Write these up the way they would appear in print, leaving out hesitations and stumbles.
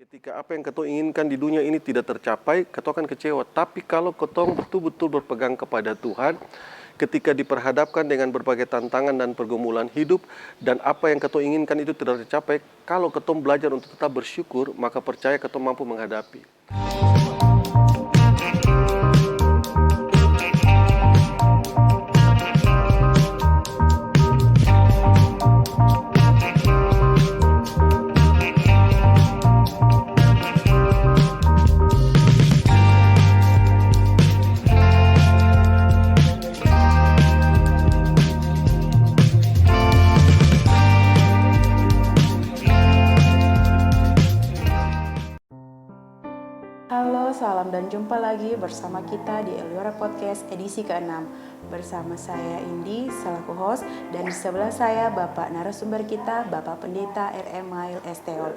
Ketika apa yang ketong inginkan di dunia ini tidak tercapai, ketong akan kecewa. Tapi kalau ketong betul-betul berpegang kepada Tuhan, ketika diperhadapkan dengan berbagai tantangan dan pergumulan hidup, dan apa yang ketong inginkan itu tidak tercapai, kalau ketong belajar untuk tetap bersyukur, maka percaya ketong mampu menghadapi. Halo, salam dan jumpa lagi bersama kita di Eliora Podcast edisi ke-6. Bersama saya Indi, selaku host, dan di sebelah saya Bapak narasumber kita, Bapak Pendeta R.M. Mail Esteol.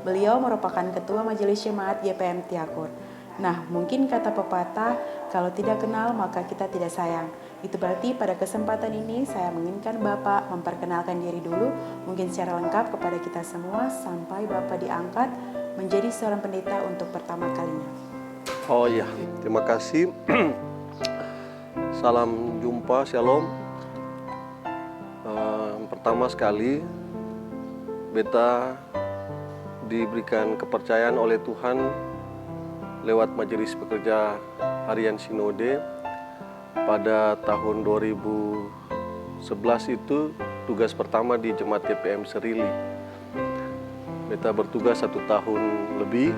Beliau merupakan Ketua Majelis Jemaat GPM Tiakur. Nah, mungkin kata pepatah, kalau tidak kenal maka kita tidak sayang. Itu berarti pada kesempatan ini saya menginginkan Bapak memperkenalkan diri dulu, mungkin secara lengkap kepada kita semua sampai Bapak diangkat menjadi seorang pendeta untuk pertama kalinya. Oh iya, terima kasih. Salam jumpa, shalom. Pertama sekali, beta diberikan kepercayaan oleh Tuhan lewat Majelis Pekerja Harian Sinode pada tahun 2011 itu tugas pertama di Jemaat GPM Serili. Beta bertugas 1 tahun lebih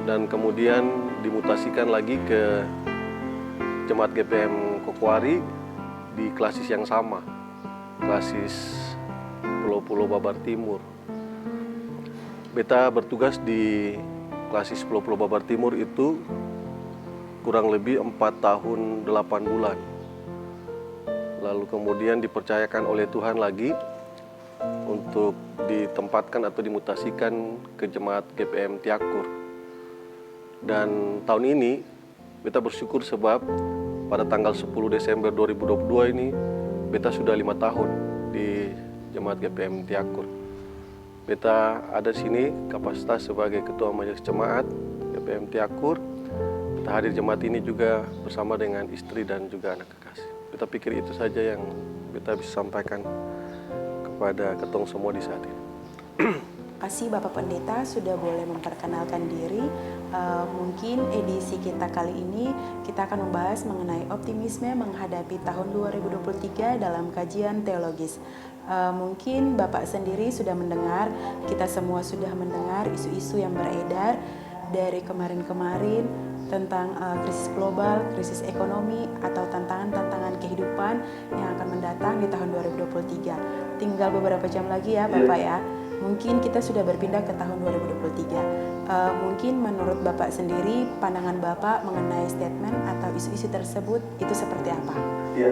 dan kemudian dimutasikan lagi ke Jemaat GPM Kokwari di klasis yang sama, klasis Pulau-Pulau Babar Timur. Beta bertugas di klasis Pulau-Pulau Babar Timur itu kurang lebih 4 tahun 8 bulan. Lalu kemudian dipercayakan oleh Tuhan lagi untuk ditempatkan atau dimutasikan ke Jemaat GPM Tiakur. Dan tahun ini beta bersyukur sebab pada tanggal 10 Desember 2022 ini beta sudah 5 tahun di Jemaat GPM Tiakur. Beta ada di sini kapasitas sebagai Ketua Majelis Jemaat GPM Tiakur. Beta hadir jemaat ini juga bersama dengan istri dan juga anak kekasih. Beta pikir itu saja yang beta bisa sampaikan kepada ketong semua di saat ini. Terima kasih Bapak Pendeta sudah boleh memperkenalkan diri. Mungkin edisi kita kali ini kita akan membahas mengenai optimisme menghadapi tahun 2023 dalam kajian teologis. Mungkin Bapak sendiri sudah mendengar, kita semua sudah mendengar isu-isu yang beredar dari kemarin-kemarin tentang krisis global, krisis ekonomi, atau tantangan-tantangan kehidupan yang akan mendatang di tahun 2023. Tinggal beberapa jam lagi ya Bapak ya. Mungkin kita sudah berpindah ke tahun 2023. Mungkin menurut Bapak sendiri, pandangan Bapak mengenai statement atau isu-isu tersebut itu seperti apa? Ya.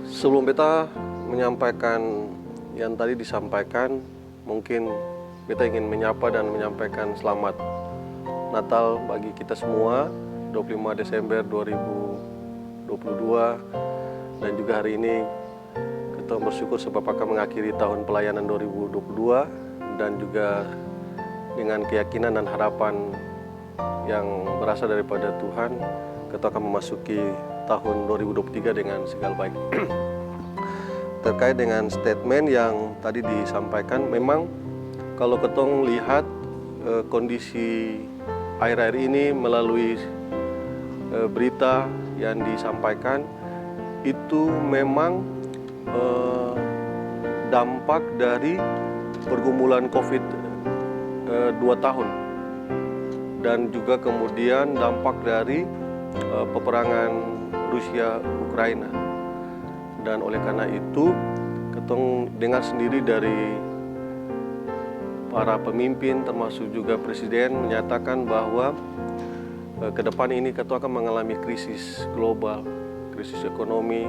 Sebelum beta menyampaikan yang tadi disampaikan, mungkin beta ingin menyapa dan menyampaikan selamat Natal bagi kita semua, 25 Desember 2022, dan juga hari ini kita bersyukur sebab akan mengakhiri tahun pelayanan 2022 dan juga dengan keyakinan dan harapan yang berasal daripada Tuhan, kita akan memasuki tahun 2023 dengan segala baik. Terkait dengan statement yang tadi disampaikan, memang kalau ketong lihat kondisi akhir-akhir ini melalui berita yang disampaikan, itu memang dampak dari pergumulan COVID 2 tahun dan juga kemudian dampak dari peperangan Rusia-Ukraina. Dan oleh karena itu, ketong dengar sendiri dari para pemimpin termasuk juga Presiden menyatakan bahwa ke depan ini ketong akan mengalami krisis global, krisis ekonomi.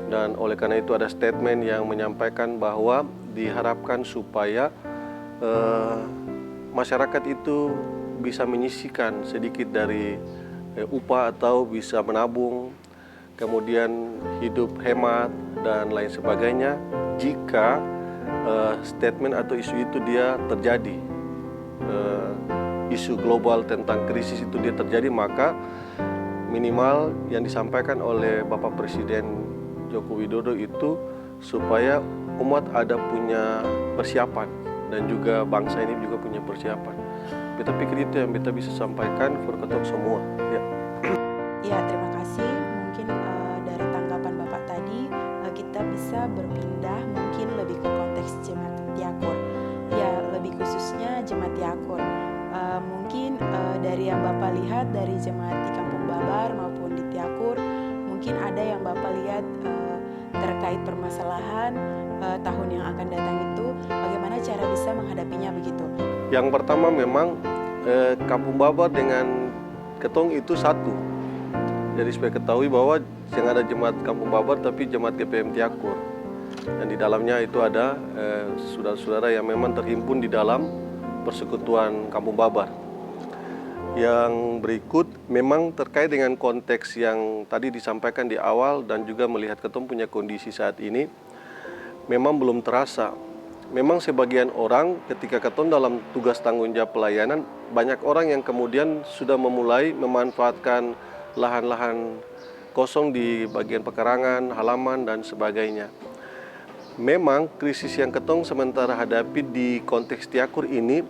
Dan oleh karena itu ada statement yang menyampaikan bahwa diharapkan supaya masyarakat itu bisa menyisihkan sedikit dari upah atau bisa menabung, kemudian hidup hemat dan lain sebagainya jika statement atau isu itu dia terjadi, isu global tentang krisis itu dia terjadi, maka minimal yang disampaikan oleh Bapak Presiden Joko Widodo itu supaya umat ada punya persiapan dan juga bangsa ini juga punya persiapan. Beta pikir itu yang beta bisa sampaikan kepada kita semua. Ya. Ya, terima kasih. Mungkin dari tanggapan Bapak tadi kita bisa berpindah mungkin lebih ke konteks jemaat Tiakur. Ya, lebih khususnya jemaat Tiakur. Mungkin dari yang Bapak lihat dari jemaat di Kampung Babar maupun di Tiakur, mungkin ada yang Bapak lihat terkait permasalahan tahun yang akan datang itu, bagaimana cara bisa menghadapinya begitu? Yang pertama memang Kampung Babar dengan Ketong itu satu. Jadi supaya ketahui bahwa yang ada jemaat Kampung Babar tapi jemaat GPM Tiakur. Dan di dalamnya itu ada saudara-saudara yang memang terhimpun di dalam Persekutuan Kampung Babar. Yang berikut memang terkait dengan konteks yang tadi disampaikan di awal dan juga melihat Ketong punya kondisi saat ini, memang belum terasa. Memang sebagian orang ketika Ketong dalam tugas tanggung jawab pelayanan, banyak orang yang kemudian sudah memulai memanfaatkan lahan-lahan kosong di bagian pekarangan, halaman, dan sebagainya. Memang krisis yang Ketong sementara hadapi di konteks Tiakur ini,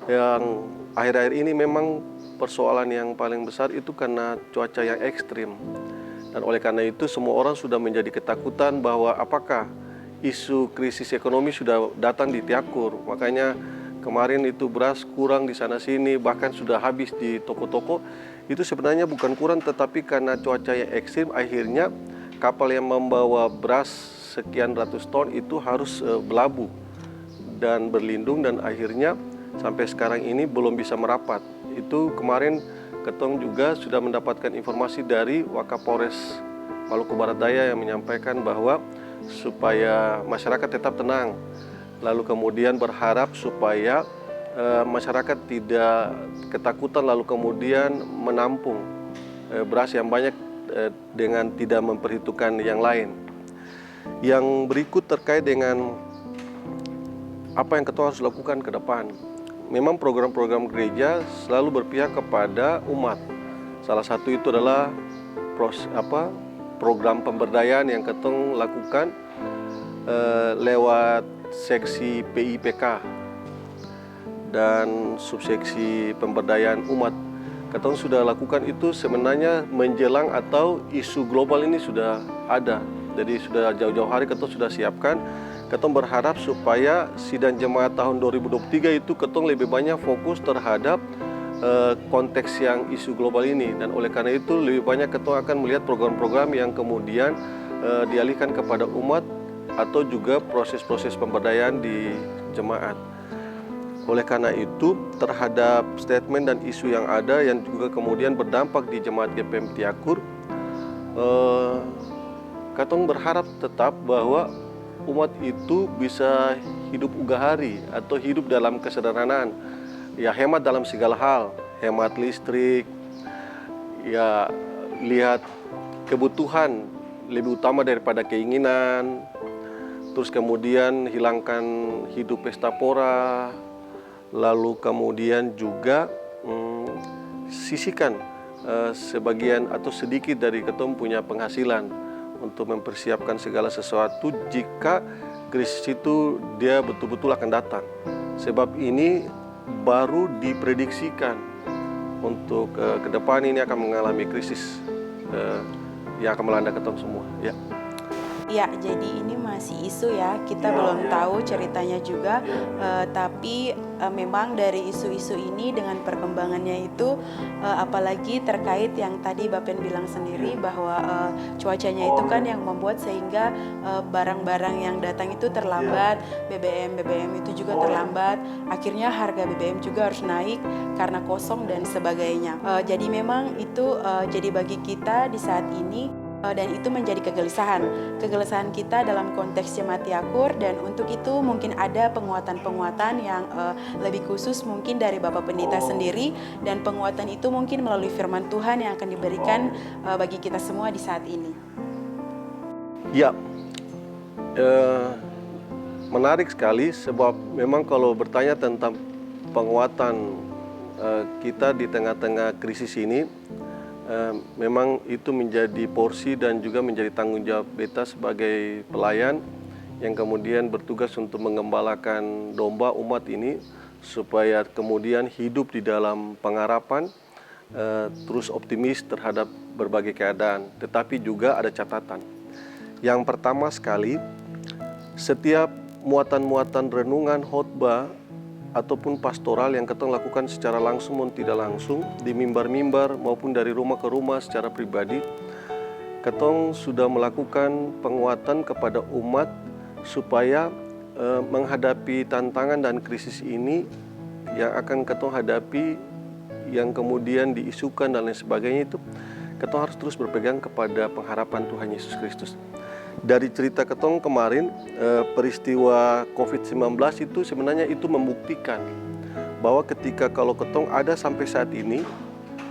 yang akhir-akhir ini memang persoalan yang paling besar itu karena cuaca yang ekstrim. Dan oleh karena itu semua orang sudah menjadi ketakutan bahwa apakah isu krisis ekonomi sudah datang di Tiakur. Makanya kemarin itu beras kurang di sana-sini, bahkan sudah habis di toko-toko. Itu sebenarnya bukan kurang, tetapi karena cuaca yang ekstrim, akhirnya kapal yang membawa beras sekian ratus ton itu harus berlabuh dan berlindung, dan akhirnya sampai sekarang ini belum bisa merapat. Itu kemarin Ketong juga sudah mendapatkan informasi dari Wakapolres Maluku Barat Daya yang menyampaikan bahwa supaya masyarakat tetap tenang, lalu kemudian berharap supaya masyarakat tidak ketakutan lalu kemudian menampung beras yang banyak dengan tidak memperhitungkan yang lain. Yang berikut terkait dengan apa yang Ketong harus lakukan ke depan. Memang program-program gereja selalu berpihak kepada umat. Salah satu itu adalah program pemberdayaan yang Ketong lakukan lewat seksi PIPK dan subseksi pemberdayaan umat. Ketong sudah lakukan itu sebenarnya menjelang atau isu global ini sudah ada. Jadi sudah jauh-jauh hari Ketong sudah siapkan. Ketong berharap supaya sidang jemaat tahun 2023 itu Ketong lebih banyak fokus terhadap konteks yang isu global ini. Dan oleh karena itu lebih banyak Ketong akan melihat program-program yang kemudian dialihkan kepada umat atau juga proses-proses pemberdayaan di jemaat. Oleh karena itu terhadap statement dan isu yang ada yang juga kemudian berdampak di jemaat GPM Tiakur, Ketong berharap tetap bahwa umat itu bisa hidup ugahari atau hidup dalam kesederhanaan, ya hemat dalam segala hal, hemat listrik, ya lihat kebutuhan lebih utama daripada keinginan, terus kemudian hilangkan hidup pesta pora, lalu kemudian juga sisihkan sebagian atau sedikit dari Ketong punya penghasilan untuk mempersiapkan segala sesuatu jika krisis itu dia betul-betul akan datang. Sebab ini baru diprediksikan untuk ke depan ini akan mengalami krisis yang akan melanda Ketong semua. Ya. Ya, jadi ini masih isu ya, kita belum tahu ceritanya juga, tapi memang dari isu-isu ini dengan perkembangannya itu, apalagi terkait yang tadi Bapen bilang sendiri bahwa cuacanya itu kan yang membuat sehingga barang-barang yang datang itu terlambat, BBM itu juga terlambat, akhirnya harga BBM juga harus naik karena kosong dan sebagainya. Jadi memang itu jadi bagi kita di saat ini, dan itu menjadi kegelisahan kita dalam konteks jemaat Tiakur, dan untuk itu mungkin ada penguatan-penguatan yang lebih khusus mungkin dari Bapak Pendeta sendiri, dan penguatan itu mungkin melalui firman Tuhan yang akan diberikan bagi kita semua di saat ini. Ya, menarik sekali sebab memang kalau bertanya tentang penguatan kita di tengah-tengah krisis ini, memang itu menjadi porsi dan juga menjadi tanggung jawab beta sebagai pelayan yang kemudian bertugas untuk mengembalakan domba umat ini supaya kemudian hidup di dalam pengharapan, terus optimis terhadap berbagai keadaan. Tetapi juga ada catatan. Yang pertama sekali, setiap muatan-muatan renungan, khotbah ataupun pastoral yang kita lakukan secara langsung maupun tidak langsung di mimbar-mimbar maupun dari rumah ke rumah secara pribadi, ketong sudah melakukan penguatan kepada umat supaya menghadapi tantangan dan krisis ini yang akan ketong hadapi, yang kemudian diisukan dan lain sebagainya, itu ketong harus terus berpegang kepada pengharapan Tuhan Yesus Kristus. Dari cerita ketong kemarin, peristiwa COVID-19 itu sebenarnya itu membuktikan bahwa ketika kalau ketong ada sampai saat ini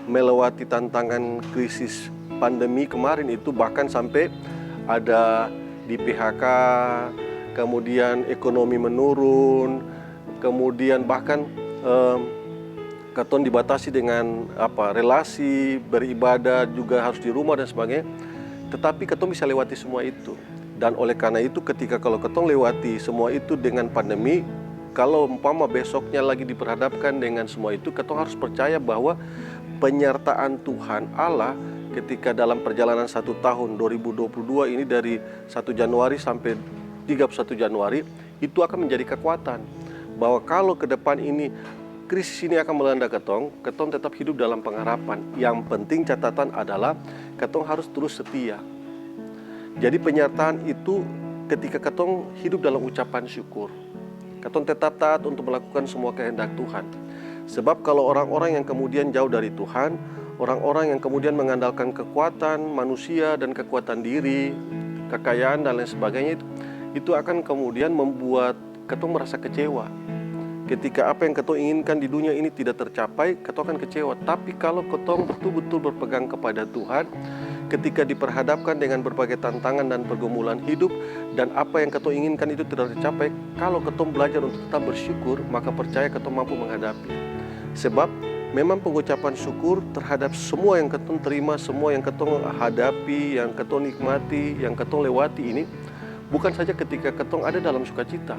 melewati tantangan krisis pandemi kemarin itu, bahkan sampai ada di PHK, kemudian ekonomi menurun, kemudian bahkan ketong dibatasi dengan relasi, beribadah juga harus di rumah dan sebagainya. Tetapi ketong bisa lewati semua itu. Dan oleh karena itu ketika kalau ketong lewati semua itu dengan pandemi, kalau umpama besoknya lagi diperhadapkan dengan semua itu, ketong harus percaya bahwa penyertaan Tuhan Allah ketika dalam perjalanan 1 tahun 2022 ini dari 1 Januari sampai 31 Januari itu akan menjadi kekuatan. Bahwa kalau ke depan ini krisis ini akan melanda ketong tetap hidup dalam pengharapan. Yang penting catatan adalah ketong harus terus setia. Jadi penyertaan itu ketika ketong hidup dalam ucapan syukur. Ketong tetap taat untuk melakukan semua kehendak Tuhan. Sebab kalau orang-orang yang kemudian jauh dari Tuhan, orang-orang yang kemudian mengandalkan kekuatan manusia dan kekuatan diri, kekayaan dan lain sebagainya, itu akan kemudian membuat ketong merasa kecewa. Ketika apa yang ketong inginkan di dunia ini tidak tercapai, ketong akan kecewa. Tapi kalau ketong betul-betul berpegang kepada Tuhan, ketika diperhadapkan dengan berbagai tantangan dan pergumulan hidup, dan apa yang ketong inginkan itu tidak tercapai, kalau ketong belajar untuk tetap bersyukur, maka percaya ketong mampu menghadapi. Sebab memang pengucapan syukur terhadap semua yang ketong terima, semua yang ketong hadapi, yang ketong nikmati, yang ketong lewati ini, bukan saja ketika ketong ada dalam sukacita,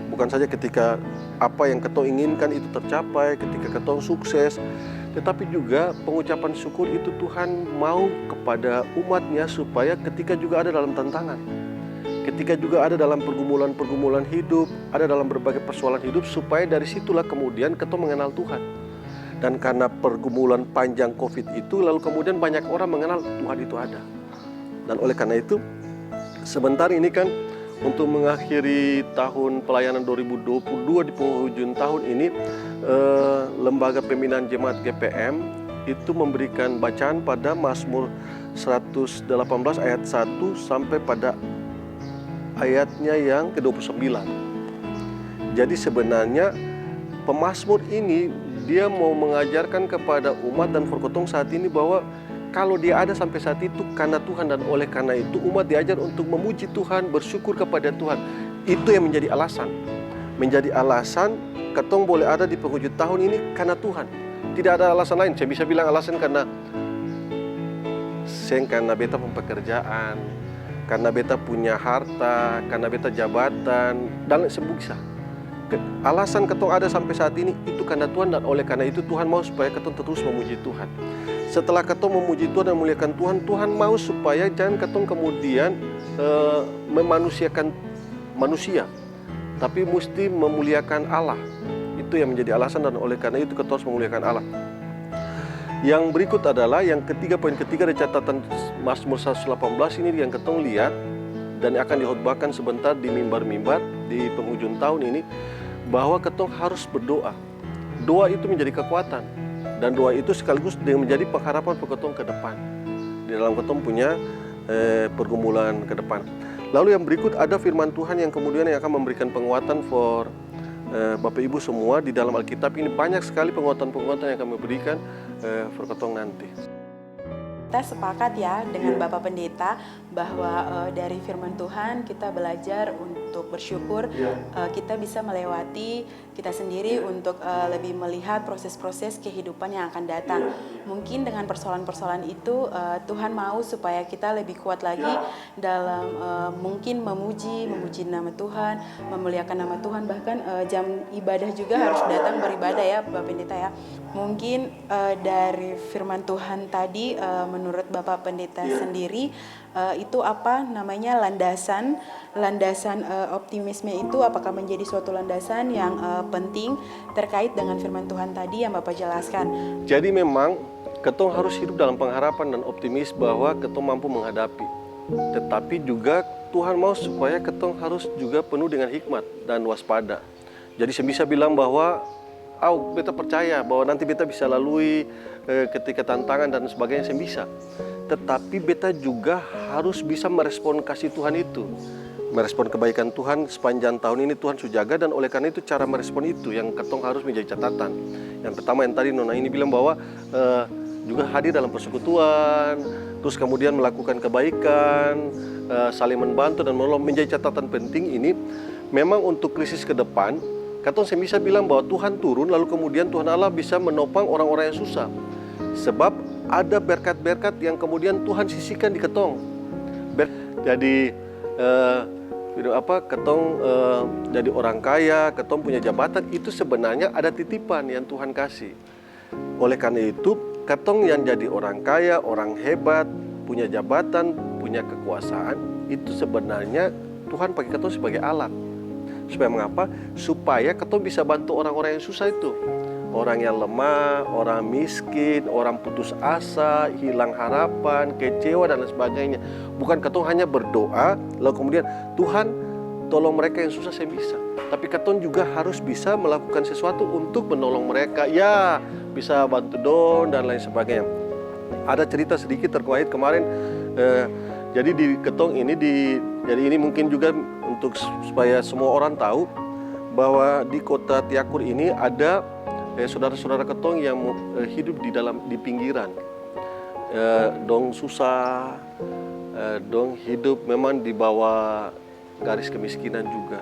bukan saja ketika apa yang ketong inginkan itu tercapai, ketika ketong sukses, tetapi juga pengucapan syukur itu Tuhan mau kepada umatnya supaya ketika juga ada dalam tantangan, ketika juga ada dalam pergumulan-pergumulan hidup, ada dalam berbagai persoalan hidup, supaya dari situlah kemudian ketong mengenal Tuhan. Dan karena pergumulan panjang COVID itu, lalu kemudian banyak orang mengenal Tuhan itu ada. Dan oleh karena itu, sebentar ini kan untuk mengakhiri tahun pelayanan 2022 di penghujung tahun ini, Lembaga Pembinaan Jemaat GPM itu memberikan bacaan pada Mazmur 118 ayat 1 sampai pada ayatnya yang ke-29. Jadi sebenarnya pemazmur ini dia mau mengajarkan kepada umat dan perkotong saat ini bahwa kalau dia ada sampai saat itu karena Tuhan, dan oleh karena itu umat diajar untuk memuji Tuhan, bersyukur kepada Tuhan. Itu yang menjadi alasan. Menjadi alasan ketong boleh ada di penghujung tahun ini karena Tuhan. Tidak ada alasan lain. Saya bisa bilang alasan karena beta pekerjaan, karena beta punya harta, karena beta jabatan, dan sebagainya. Alasan ketong ada sampai saat ini itu karena Tuhan, dan oleh karena itu Tuhan mau supaya ketong terus memuji Tuhan. Setelah ketong memuji Tuhan dan memuliakan Tuhan, Tuhan mau supaya jangan ketong kemudian memanusiakan manusia, tapi mesti memuliakan Allah. Itu yang menjadi alasan, dan oleh karena itu ketong harus memuliakan Allah. Yang berikut adalah yang ketiga, poin ketiga dari catatan Mazmur 118 ini yang ketong lihat dan akan dihotbahkan sebentar di mimbar-mimbar di penghujung tahun ini, bahwa ketong harus berdoa. Doa itu menjadi kekuatan, dan doa itu sekaligus dengan menjadi pengharapan ketong ke depan di dalam ketong punya pergumulan ke depan. Lalu yang berikut ada firman Tuhan yang kemudian yang akan memberikan penguatan for Bapak Ibu semua di dalam Alkitab ini. Banyak sekali penguatan-penguatan yang kami berikan for ketong nanti. Kita sepakat ya dengan Bapak Pendeta bahwa dari firman Tuhan kita belajar untuk bersyukur, kita bisa melewati kita sendiri untuk lebih melihat proses-proses kehidupan yang akan datang. Mungkin dengan persoalan-persoalan itu Tuhan mau supaya kita lebih kuat lagi dalam mungkin memuji nama Tuhan, memuliakan nama Tuhan, bahkan jam ibadah juga harus datang beribadah ya Bapak Pendeta ya. Mungkin dari firman Tuhan tadi menurut Bapak Pendeta sendiri itu apa namanya landasan optimisme itu apakah menjadi suatu landasan yang penting terkait dengan firman Tuhan tadi yang Bapak jelaskan. Jadi memang ketong harus hidup dalam pengharapan dan optimis bahwa ketong mampu menghadapi. Tetapi juga Tuhan mau supaya ketong harus juga penuh dengan hikmat dan waspada. Jadi saya bisa bilang bahwa beta percaya bahwa nanti beta bisa lalui ketika tantangan dan sebagainya, saya bisa. Tetapi beta juga harus bisa merespon kasih Tuhan itu, merespon kebaikan Tuhan sepanjang tahun ini Tuhan sudah jaga, dan oleh karena itu cara merespon itu yang ketong harus menjadi catatan. Yang pertama yang tadi Nona ini bilang bahwa juga hadir dalam persekutuan, terus kemudian melakukan kebaikan, saling membantu dan menolong menjadi catatan penting ini. Memang untuk krisis ke depan, katong saya bisa bilang bahwa Tuhan turun lalu kemudian Tuhan Allah bisa menopang orang-orang yang susah. Sebab ada berkat-berkat yang kemudian Tuhan sisihkan di ketong. Jadi ketong jadi orang kaya, ketong punya jabatan, itu sebenarnya ada titipan yang Tuhan kasih. Oleh karena itu, ketong yang jadi orang kaya, orang hebat, punya jabatan, punya kekuasaan, itu sebenarnya Tuhan pakai ketong sebagai alat. Supaya mengapa? Supaya ketong bisa bantu orang-orang yang susah itu. Orang yang lemah, orang miskin, orang putus asa, hilang harapan, kecewa dan sebagainya. Bukan ketong hanya berdoa, lalu kemudian Tuhan tolong mereka yang susah, saya bisa. Tapi ketong juga harus bisa melakukan sesuatu untuk menolong mereka. Ya, bisa bantu dong dan lain sebagainya. Ada cerita sedikit terkait kemarin. Jadi di ketong ini, jadi ini mungkin juga untuk supaya semua orang tahu bahwa di kota Tiakur ini ada saudara-saudara ketong yang hidup di pinggiran. Dong susah, dong hidup memang di bawah garis kemiskinan juga.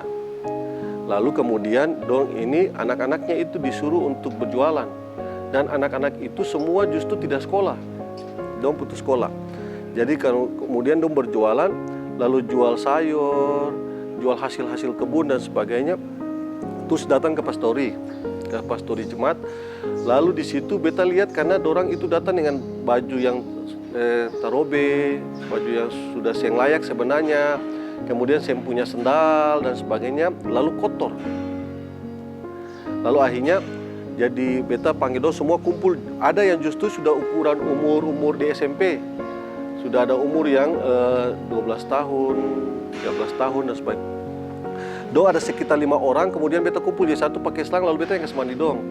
Lalu kemudian dong ini anak-anaknya itu disuruh untuk berjualan, dan anak-anak itu semua justru tidak sekolah, dong putus sekolah. Jadi kemudian dong berjualan, lalu jual sayur, jual hasil-hasil kebun dan sebagainya. Terus datang ke pastori jemaat. Lalu di situ beta lihat karena dorang itu datang dengan baju yang tarobe, baju yang sudah siang layak sebenarnya. Kemudian saya punya sendal dan sebagainya, lalu kotor. Lalu akhirnya jadi beta panggil dong semua kumpul. Ada yang justru sudah ukuran umur di SMP. Sudah ada umur yang 12 tahun, 13 tahun dan sebagainya. Dong ada sekitar 5 orang, kemudian beta kumpul jadi satu pakai selang, lalu beta yang kasih mandi dong.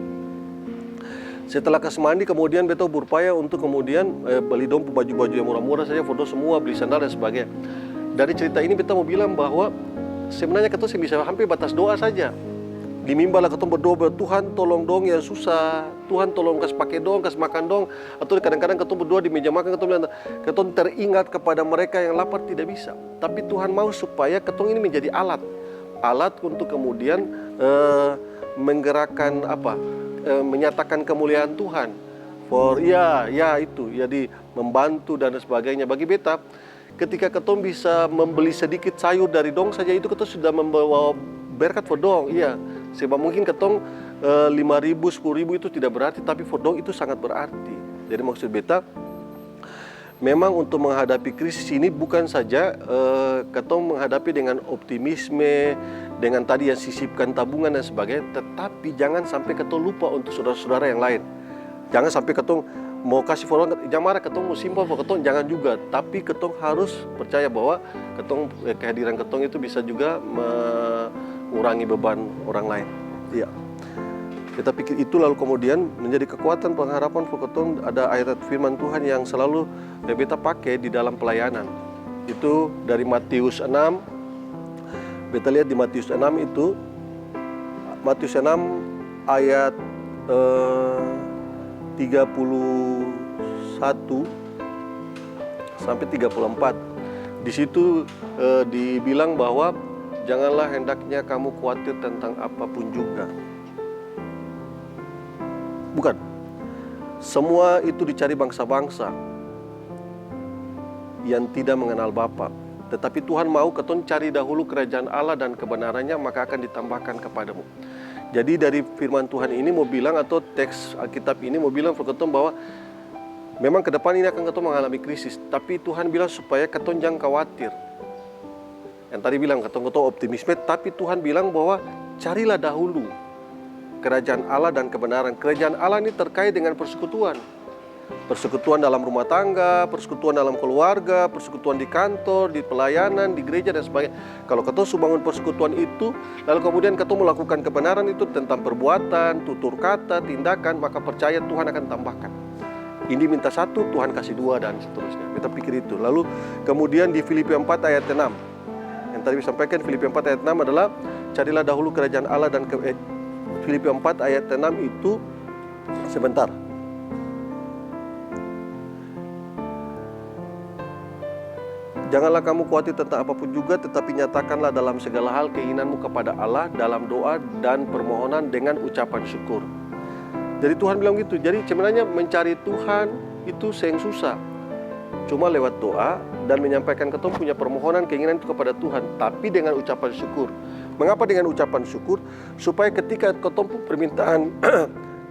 Setelah kasih mandi, kemudian beta berupaya untuk kemudian beli dong baju-baju yang murah-murah saja, foto semua, beli sandal dan sebagainya. Dari cerita ini beta mau bilang bahwa sebenarnya ketong bisa hampir batas doa saja. Di mimbar lah ketong berdoa, Tuhan tolong dong yang susah, Tuhan tolong kasih pakai dong, kasih makan dong. Atau kadang-kadang ketong berdoa di meja makan, ketong bilang, ketong teringat kepada mereka yang lapar, tidak bisa. Tapi Tuhan mau supaya ketong ini menjadi alat untuk kemudian menggerakkan menyatakan kemuliaan Tuhan. Itu jadi membantu dan sebagainya. Bagi beta, ketika ketong bisa membeli sedikit sayur dari dong saja, itu ketong sudah membawa berkat for dong. Iya, sebab mungkin ketong 5.000, 10.000 itu tidak berarti, tapi for dong itu sangat berarti. Jadi maksud beta, memang untuk menghadapi krisis ini bukan saja ketong menghadapi dengan optimisme, dengan tadi yang sisipkan tabungan dan sebagainya, tetapi jangan sampai ketong lupa untuk saudara-saudara yang lain. Jangan sampai ketong mau kasih follow, jangan marah ketong mau simpel for ketong, jangan juga. Tapi ketong harus percaya bahwa kehadiran ketong itu bisa juga mengurangi beban orang lain. Iya. Kita pikir itu, lalu kemudian menjadi kekuatan pengharapan for ketong. Ada ayat firman Tuhan yang selalu beta pakai di dalam pelayanan. Itu dari Matius 6. Beta lihat di Matius 6 itu, Matius 6 ayat 31 sampai 34. Di situ dibilang bahwa janganlah hendaknya kamu khawatir tentang apapun juga. Bukan. Semua itu dicari bangsa-bangsa yang tidak mengenal Bapa. Tetapi Tuhan mau ketong cari dahulu kerajaan Allah dan kebenarannya, maka akan ditambahkan kepadamu. Jadi dari firman Tuhan ini mau bilang, atau teks Alkitab ini mau bilang untuk ketong bahwa memang ke depan ini akan ketong mengalami krisis. Tapi Tuhan bilang supaya ketong jangan khawatir. Yang tadi bilang ketong optimisme, tapi Tuhan bilang bahwa carilah dahulu kerajaan Allah dan kebenaran. Kerajaan Allah ini terkait dengan persekutuan. Persekutuan dalam rumah tangga, persekutuan dalam keluarga, persekutuan di kantor, di pelayanan, di gereja dan sebagainya. Kalau ketong bangun persekutuan itu, lalu kemudian ketong melakukan kebenaran itu tentang perbuatan, tutur kata, tindakan, maka percaya Tuhan akan tambahkan. Ini minta satu, Tuhan kasih dua, dan seterusnya. Kita pikir itu. Lalu kemudian di Filipi 4 ayat 6. Yang tadi disampaikan Filipi 4 ayat 6 adalah carilah dahulu kerajaan Allah dan Filipi 4 ayat 6 itu sebentar. Janganlah kamu khawatir tentang apapun juga, tetapi nyatakanlah dalam segala hal keinginanmu kepada Allah dalam doa dan permohonan dengan ucapan syukur. Jadi Tuhan bilang gitu. Jadi sebenarnya mencari Tuhan itu yang susah. Cuma lewat doa dan menyampaikan ketong punya permohonan keinginan itu kepada Tuhan, tapi dengan ucapan syukur. Mengapa dengan ucapan syukur? Supaya ketika ketong permintaan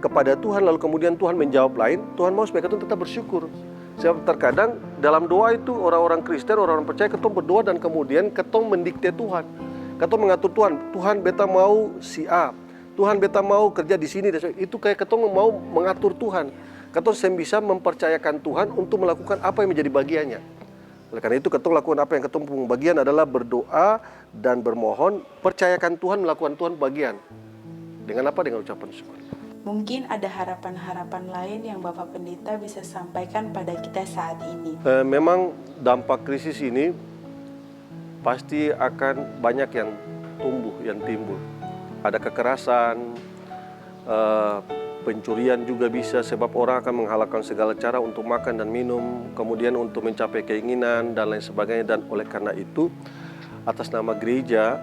kepada Tuhan lalu kemudian Tuhan menjawab lain, Tuhan mau supaya ketong tetap bersyukur. Sebab terkadang dalam doa itu orang-orang Kristen, orang-orang percaya ketong berdoa dan kemudian ketong mendikte Tuhan. Ketong mengatur Tuhan. Tuhan beta mau si A. Tuhan beta mau kerja di sini. Itu kayak ketong mau mengatur Tuhan. Ketong bisa mempercayakan Tuhan untuk melakukan apa yang menjadi bagiannya. Oleh karena itu ketong lakukan apa yang ketong punya bagian adalah berdoa dan bermohon. Percayakan Tuhan, melakukan Tuhan bagian. Dengan apa? Dengan ucapan syukur. Mungkin ada harapan-harapan lain yang Bapak Pendeta bisa sampaikan pada kita saat ini. Memang dampak krisis ini pasti akan banyak yang tumbuh, yang timbul. Ada kekerasan, pencurian juga bisa, sebab orang akan menghalalkan segala cara untuk makan dan minum, kemudian untuk mencapai keinginan dan lain sebagainya. Dan oleh karena itu, atas nama gereja,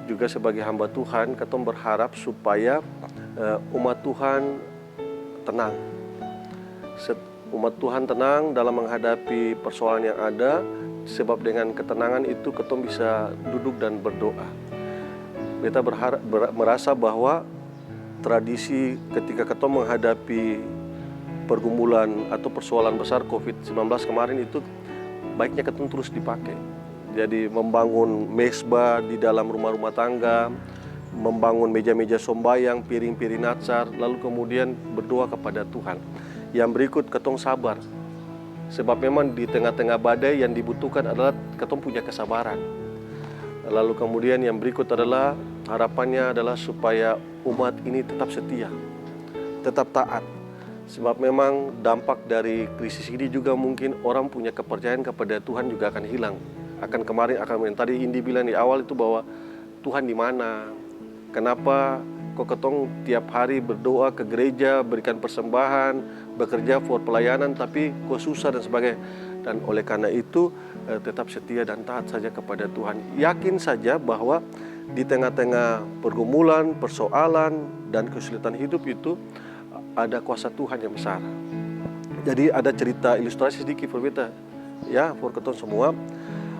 juga sebagai hamba Tuhan, ketong berharap supaya umat Tuhan tenang. Umat Tuhan tenang dalam menghadapi persoalan yang ada, sebab dengan ketenangan itu ketong bisa duduk dan berdoa. Kita merasa bahwa tradisi ketika ketong menghadapi pergumulan atau persoalan besar COVID-19 kemarin itu baiknya ketong terus dipakai. Jadi membangun mesbah di dalam rumah-rumah tangga, membangun meja-meja sombayang, piring-piring natsar, lalu kemudian berdoa kepada Tuhan. Yang berikut ketong sabar. Sebab memang di tengah-tengah badai yang dibutuhkan adalah ketong punya kesabaran. Lalu kemudian yang berikut adalah harapannya adalah supaya umat ini tetap setia, tetap taat. Sebab memang dampak dari krisis ini juga mungkin orang punya kepercayaan kepada Tuhan juga akan hilang. Tadi Indi bilang di awal itu bahwa Tuhan di mana? Kenapa kok ketong tiap hari berdoa ke gereja, berikan persembahan, bekerja for pelayanan, tapi kok susah dan sebagainya. Dan oleh karena itu tetap setia dan taat saja kepada Tuhan. Yakin saja bahwa di tengah-tengah pergumulan, persoalan, dan kesulitan hidup itu ada kuasa Tuhan yang besar. Jadi ada cerita ilustrasi sedikit for beta, ya, for ketong semua.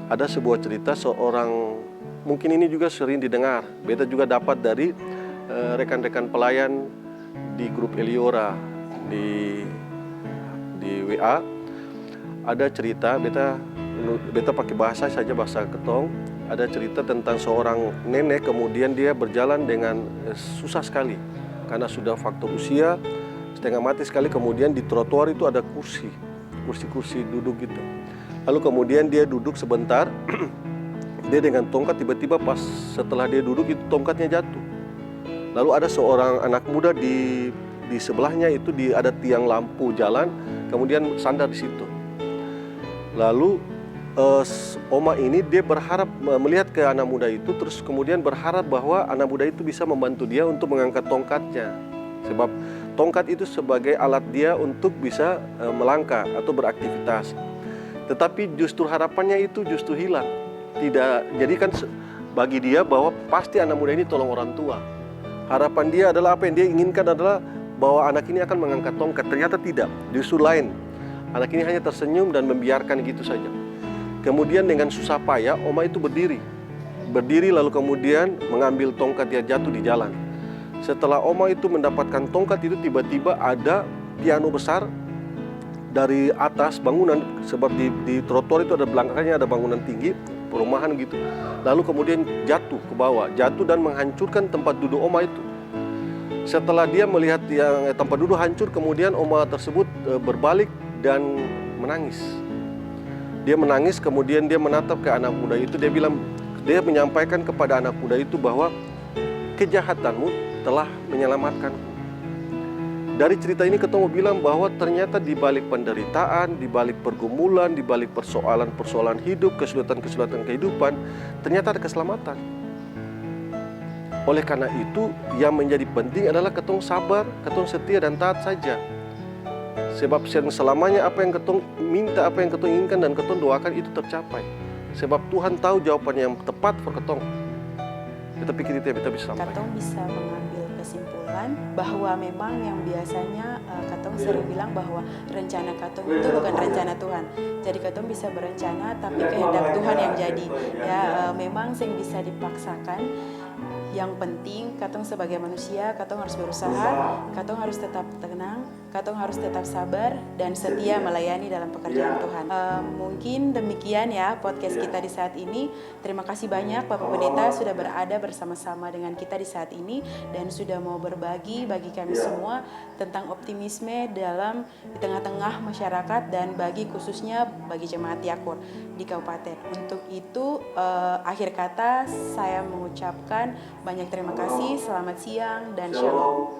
Ada sebuah cerita seorang, mungkin ini juga sering didengar, beta juga dapat dari rekan-rekan pelayan di grup Eliora di WA. Ada cerita, beta pakai bahasa saja, bahasa ketong. Ada cerita tentang seorang nenek, kemudian dia berjalan dengan susah sekali karena sudah faktor usia, setengah mati sekali. Kemudian di trotoar itu ada kursi duduk gitu. Lalu kemudian dia duduk sebentar, dia dengan tongkat, tiba-tiba pas setelah dia duduk itu tongkatnya jatuh. Lalu ada seorang anak muda di sebelahnya itu ada tiang lampu jalan, kemudian sandar di situ. Lalu Oma ini dia berharap melihat ke anak muda itu, terus kemudian berharap bahwa anak muda itu bisa membantu dia untuk mengangkat tongkatnya. Sebab tongkat itu sebagai alat dia untuk bisa melangkah atau beraktivitas. Tetapi justru harapannya itu justru hilang. Tidak, jadi kan bagi dia bahwa pasti anak muda ini tolong orang tua. Harapan dia adalah apa yang dia inginkan adalah bahwa anak ini akan mengangkat tongkat. Ternyata tidak, justru lain. Anak ini hanya tersenyum dan membiarkan gitu saja. Kemudian dengan susah payah, oma itu berdiri. Berdiri lalu kemudian mengambil tongkat, dia jatuh di jalan. Setelah oma itu mendapatkan tongkat itu, tiba-tiba ada piano besar dari atas bangunan, sebab di trotoar itu ada belakangnya ada bangunan tinggi, perumahan gitu. Lalu kemudian jatuh ke bawah, jatuh dan menghancurkan tempat duduk oma itu. Setelah dia melihat yang tempat duduk hancur, kemudian oma tersebut berbalik dan menangis. Dia menangis, kemudian dia menatap ke anak muda itu, dia menyampaikan kepada anak muda itu bahwa kejahatanmu telah menyelamatkanku. Dari cerita ini ketemu bilang bahwa ternyata di balik penderitaan, di balik pergumulan, di balik persoalan-persoalan hidup, kesulitan-kesulitan kehidupan, ternyata ada keselamatan. Oleh karena itu, yang menjadi penting adalah ketong sabar, ketong setia dan taat saja. Sebab selamanya apa yang ketong minta, apa yang ketong inginkan dan ketong doakan itu tercapai. Sebab Tuhan tahu jawaban yang tepat for ketong. Kita pikir itu ya, kita bisa sampai. Katong bisa mengambil kesimpulan bahwa memang yang biasanya Katong sering bilang bahwa rencana Katong itu bukan rencana Tuhan. Jadi Katong bisa berencana tapi kehendak Tuhan yang jadi. Ya memang sing bisa dipaksakan. Yang penting Katong sebagai manusia, Katong harus berusaha, Katong harus tetap tenang, Katong harus tetap sabar dan setia melayani dalam pekerjaan Tuhan. Mungkin demikian ya podcast kita di saat ini. Terima kasih banyak Bapak Pendeta sudah berada bersama-sama dengan kita di saat ini dan sudah mau berbagi bagi kami semua tentang optimisme dalam di tengah-tengah masyarakat dan bagi khususnya bagi jemaat Yakur di kabupaten. Untuk itu akhir kata saya mengucapkan banyak terima kasih, selamat siang dan shalom.